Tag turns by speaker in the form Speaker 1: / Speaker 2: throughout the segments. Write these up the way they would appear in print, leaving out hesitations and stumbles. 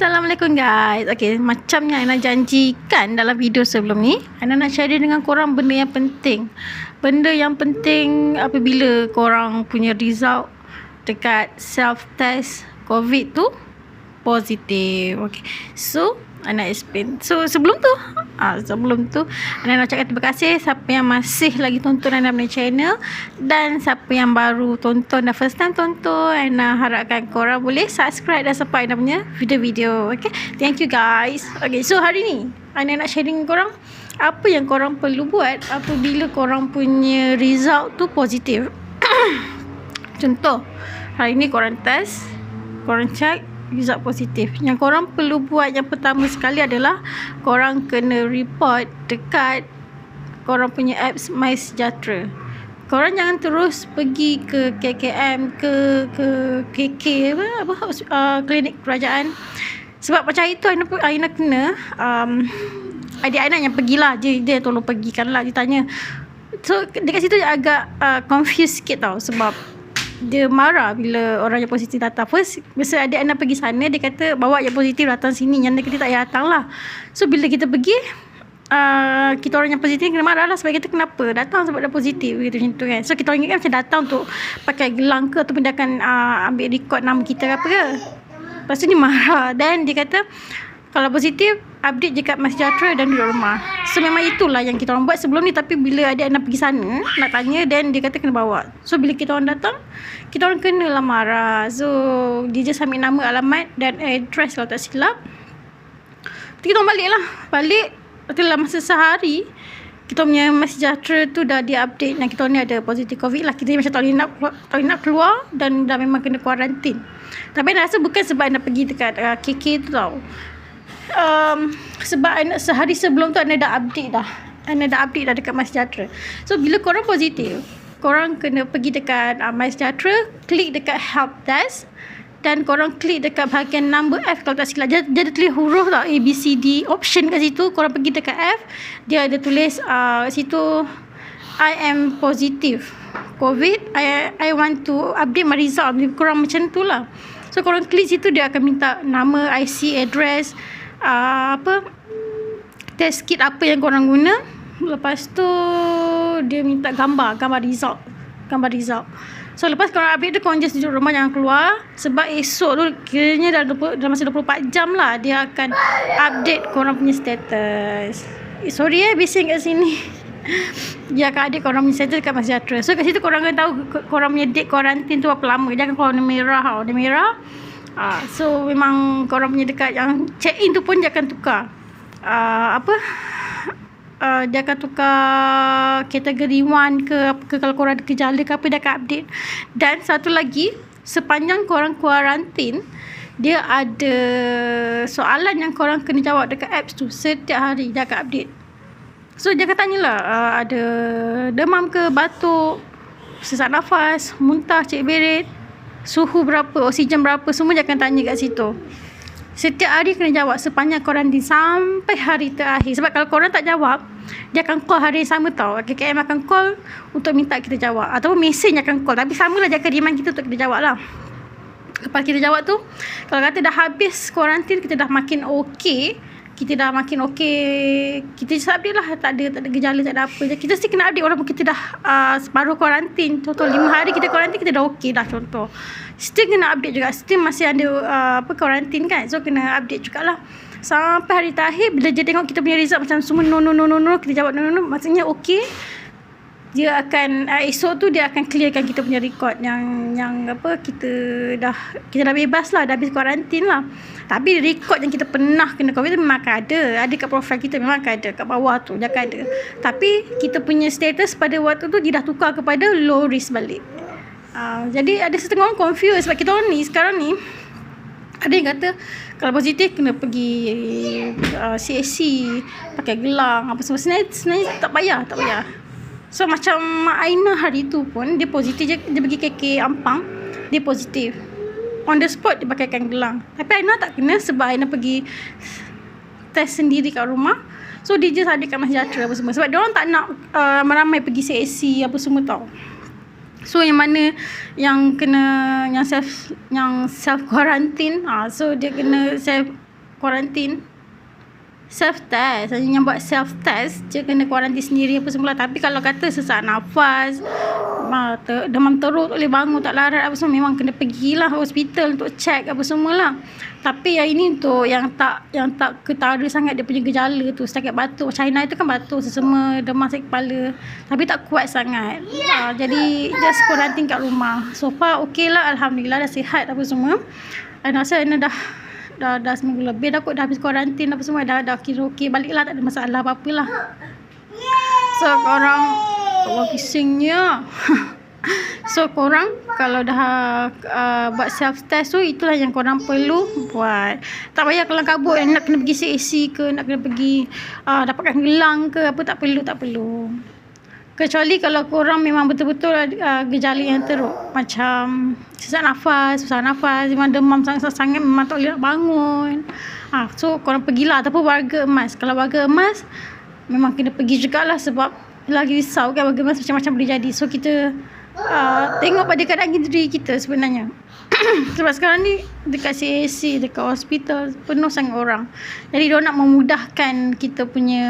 Speaker 1: Assalamualaikum guys. Macam yang Aina janjikan dalam video sebelum ni, Aina nak share dengan korang benda yang penting. Benda yang penting apabila korang punya result dekat self test COVID tu positif. So Aina explain. So sebelum tu Aina nak cakap terima kasih siapa yang masih lagi tonton Aina punya channel, dan siapa yang baru tonton dan first time tonton, Aina harapkan korang boleh subscribe dan support Aina punya video-video. Thank you guys. So hari ni Aina nak share dengan korang apa yang korang perlu buat apabila korang punya result tu positif. Contoh, hari ni korang test, korang check result positif. Yang korang perlu buat yang pertama sekali adalah korang kena report dekat korang punya apps MySejahtera. Korang jangan terus pergi ke KKM, ke KK klinik kerajaan. Sebab macam itu Aina kena adik Aina yang pergilah, dia tolong pergikan lah, dia tanya. So dekat situ agak confused sikit tau, sebab dia marah bila orang yang positif datang. First, masa adik Aina pergi sana, dia kata bawa yang positif datang sini, yang negatif tak payah datang lah. So bila kita pergi, kita orang yang positif kena marah lah, sebab kita kenapa datang sebab dah positif gitu, macam tu kan. So kita orang ingat macam datang untuk pakai gelang ke, ataupun dia akan ambil record nama kita ke apa ke. Lepas tu dia marah, dan dia kata kalau positif, update je kat MySejahtera dan duduk rumah. So memang itulah yang kita orang buat sebelum ni. Tapi bila adik Aina pergi sana nak tanya, dan dia kata kena bawa. So bila kita orang datang, kita orang kenalah marah. So dia just ambil nama, alamat dan address kalau tak silap. Kita orang balik itulah masa sehari kita punya MySejahtera tu dah di-update yang kita ni ada positif COVID lah. Kita macam tak boleh nak keluar, dan dah memang kena kuarantin. Tapi Aina rasa bukan sebab Aina pergi dekat KK tu tau. Sebab Aina sehari sebelum tu Aina dah update dah dekat MySejahtera. So bila korang positif, korang kena pergi dekat MySejahtera, klik dekat help desk, dan korang klik dekat bahagian number F kalau tak silap. Dia ada tulis huruf tau, A, B, C, D option kat situ. Korang pergi dekat F, dia ada tulis situ I am positive COVID, I want to update my result. Korang macam tu lah. So korang klik situ, dia akan minta nama, IC, address, test kit apa yang korang guna. Lepas tu dia minta gambar result. So lepas korang update tu, korang just duduk rumah, jangan keluar. Sebab esok tu kiranya dalam masa 24 jam lah dia akan update korang punya status. Sorry bising kat sini. Dia akan update korang punya status kat MySejahtera. So kat situ korang kena tahu korang punya date kuarantin tu berapa lama. Jangan keluar warna merah tau. Warna merah so memang korang punya dekat yang check in tu pun dia akan tukar dia akan tukar kategori 1 ke kalau korang ada gejala ke apa, dia akan update. Dan satu lagi, sepanjang korang kuarantin, dia ada soalan yang korang kena jawab dekat apps tu. Setiap hari dia akan update. So dia akan tanyalah ada demam ke, batuk, sesak nafas, muntah, cek berit, suhu berapa, oksigen berapa, semua dia akan tanya kat situ. Setiap hari kena jawab sepanjang kuarantin sampai hari terakhir. Sebab kalau korang tak jawab, dia akan call hari yang sama tau. KKM akan call untuk minta kita jawab, ataupun mesej akan call. Tapi samalah jaga demand kita untuk kita jawab lah. Lepas kita jawab tu, kalau kata dah habis kuarantin, kita dah makin okey, kita just update lah. Tak ada gejala, tak ada apa. Kita mesti kena update walaupun kita dah separuh kuarantin. Contoh 5 hari kita kuarantin, kita dah okey dah contoh. Still kena update juga. Still masih ada kuarantin kan. So kena update jugalah. Sampai hari terakhir, bila dia tengok kita punya result macam semua no, kita jawab no, maksudnya okey. Dia akan esok tu dia akan clearkan kita punya record yang kita dah bebas lah, dah habis kuarantin lah. Tapi record yang kita pernah kena COVID tu memang akan ada kat profil kita, memang akan ada kat bawah tu, dia akan ada. Tapi kita punya status pada waktu tu dia dah tukar kepada low risk balik. Jadi ada setengah orang confused sebab kita orang ni sekarang ni ada yang kata kalau positif kena pergi CAC, pakai gelang apa semua. Sebenarnya tak payah. So macam Mak Aina hari tu pun dia positif je, dia pergi KK Ampang, dia positif. On the spot dia pakaikan gelang. Tapi Aina tak kena sebab Aina pergi test sendiri kat rumah. So dia just ada kat MySejahtera apa semua. Sebab dia orang tak nak ramai pergi CAC apa semua tau. So yang mana yang kena yang self quarantine, so dia kena self kuarantin self test. Yang buat self test je kena kuarantin sendiri apa semula. Tapi kalau kata sesak nafas, demam teruk, tak boleh bangun, tak larat apa semua, memang kena pergilah hospital untuk check apa semualah. Tapi yang ini untuk yang tak ketara sangat dia punya gejala tu, setakat batuk. China itu kan batuk sesama, demam sakit kepala, tapi tak kuat sangat. Jadi just kuarantin kat rumah. So far okey lah, alhamdulillah, dah sihat apa semua. Aina rasa Aina dah seminggu lebih dah kot, dah habis kuarantin apa semua, dah kira okey balik lah, tak ada masalah apa-apa lah. So korang bisingnya so korang kalau dah buat self test tu, itulah yang korang perlu buat. Tak payah kelang kabut nak kena pergi CAC ke, nak kena pergi dapatkan gelang ke apa, tak perlu. Kecuali kalau korang memang betul-betul gejala yang teruk, macam sesak nafas, susah nafas, memang demam sangat-sangat, memang tak boleh nak bangun. So korang pergilah. Ataupun warga emas. Kalau warga emas memang kena pergi jugalah, sebab lagi risau kan, warga emas macam-macam boleh jadi. So kita tengok pada keadaan diri kita sebenarnya. Sebab sekarang ni dekat CAC, dekat hospital penuh sangat orang. Jadi diorang nak memudahkan kita punya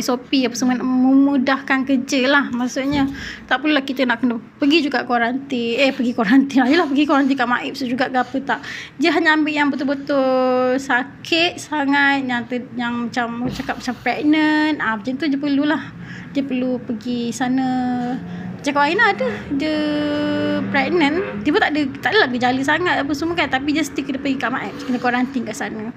Speaker 1: SOP apa semua, nak memudahkan kerja lah. Maksudnya tak perlulah kita nak kena pergi juga kuarantin. Pergi kuarantin kat Maib juga ke apa, tak. Dia hanya ambil yang betul-betul sakit sangat, yang macam cakap macam pregnant, macam tu je perlulah. Dia perlu pergi sana. Cakap Aina ada, dia pregnant, dia pun tak adalah gejala sangat apa semua kan, tapi dia still kena pergi kat Maib, kena kuarantin kat sana.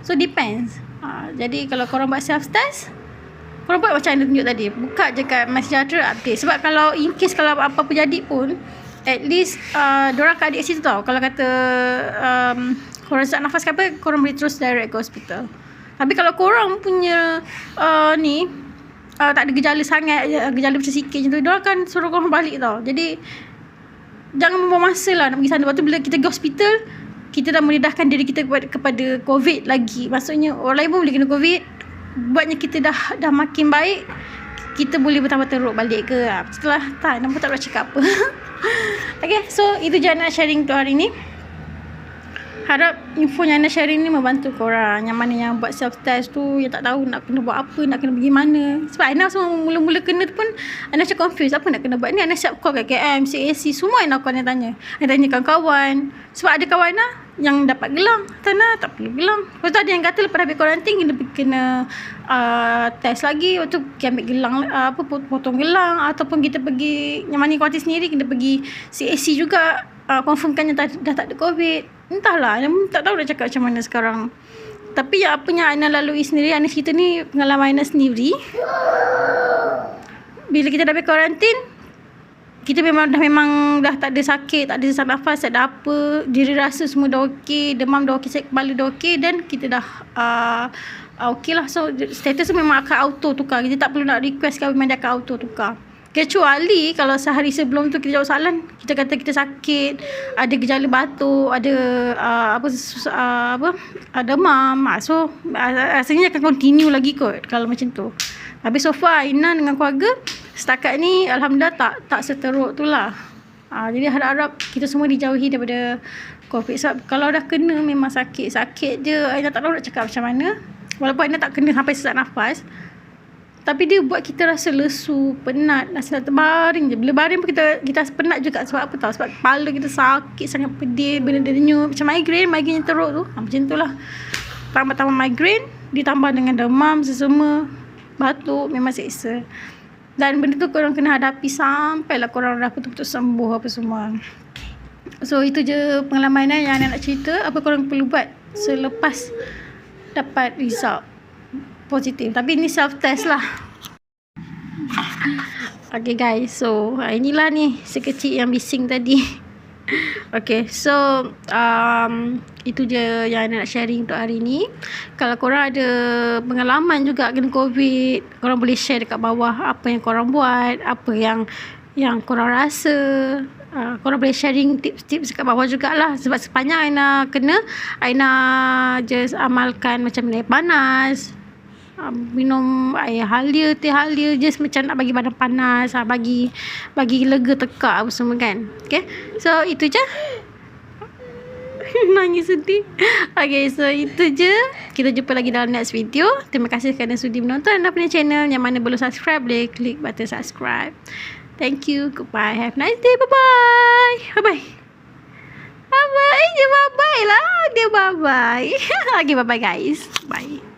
Speaker 1: So depends. Jadi kalau korang buat self test, korang buat macam Aina tunjuk tadi, buka je kat MySejahtera, update. Sebab kalau in case kalau apa-apa jadi pun, at least diorang kat adik situ tau. Kalau kata korang sesak nafas ke apa, korang boleh terus direct ke hospital. Tapi kalau korang punya tak ada gejala sangat, gejala macam sikit je tu, diorang akan suruh korang balik tau. Jadi jangan membuang masa lah nak pergi sana. Lepas tu bila kita pergi hospital, kita dah menidahkan diri kita kepada COVID lagi. Maksudnya orang lain pun boleh kena COVID, buatnya kita dah makin baik, kita boleh bertambah teruk balik ke. Setelah nampak tak boleh cakap apa. Okay, so itu je nak sharing untuk hari ni. Harap info yang Aina sharing ni membantu korang. Yang mana yang buat self test tu, yang tak tahu nak kena buat apa, nak kena pergi mana. Sebab Aina semua mula-mula kena tu pun Aina macam confused, apa nak kena buat ni. Aina siap call kat KM, CAC, semua yang aku Aina tanya. Aina tanya kawan-kawan. Sebab ada kawan Aina yang dapat gelang, tak perlu gelang. Lepas tu ada yang kata lepas habis kuarantin kena test lagi, lepas tu ambil gelang, potong gelang. Ataupun kita pergi, yang mana kuarantin sendiri, kena pergi CAC juga, confirmkan yang dah tak ada COVID. Entahlah, Aina tak tahu nak cakap macam mana sekarang. Tapi yang apa yang Aina lalui sendiri, Aina cerita ni pengalaman Aina sendiri. Bila kita dah habis kuarantin, kita memang dah tak ada sakit, tak ada sesak nafas, tak ada apa, diri rasa semua dah okey, demam dah okey, sakit kepala dah okey, dan kita dah okey lah. So status tu memang akan auto tukar. Kita tak perlu nak request kan, memang dia akan auto tukar. Kecuali kalau sehari sebelum tu kita jawab soalan, kita kata kita sakit, ada gejala batuk, ada demam, so rasanya akan continue lagi kot kalau macam tu. Tapi so far Aina dengan keluarga setakat ni alhamdulillah tak seteruk tu lah. Jadi harap-harap kita semua dijauhi daripada COVID. Sebab kalau dah kena memang sakit je. Aina tak tahu nak cakap macam mana. Walaupun Aina tak kena sampai sesak nafas, tapi dia buat kita rasa lesu, penat, rasa nak terbaring je. Bila baring pun kita rasa penat juga. Sebab apa tahu? Sebab kepala kita sakit, sangat pedih, benda denyut. Macam migraine yang teruk tu. Macam tu lah. Tambah migraine, ditambah dengan demam, sesama, batuk, memang seksa. Dan benda tu korang kena hadapi sampailah korang dah betul-betul sembuh apa semua. So itu je pengalaman yang nak cerita. Apa korang perlu buat selepas dapat result positif. Tapi ni self test lah. Okay guys, so inilah ni sekecil yang bising tadi. Okay, so itu je yang nak sharing untuk hari ni. Kalau korang ada pengalaman juga kena COVID, korang boleh share dekat bawah apa yang korang buat, apa yang korang rasa. Korang boleh sharing tips-tips dekat bawah jugalah. Sebab sepanjang Aina kena, Aina just amalkan macam air panas, minum air halia, teh halia, just macam nak bagi badan panas, bagi lega tekak apa semua kan. Okay, so itu je. Nangis sedih. Okay, so itu je. Kita jumpa lagi dalam next video. Terima kasih kerana sudi menonton Ana punya channel. Yang mana belum subscribe, boleh klik button subscribe. Thank you. Goodbye. Have a nice day. Bye-bye. Bye-bye. Bye-bye. Dia bye-bye lah. Dia bye-bye. Okay, bye-bye guys. Bye.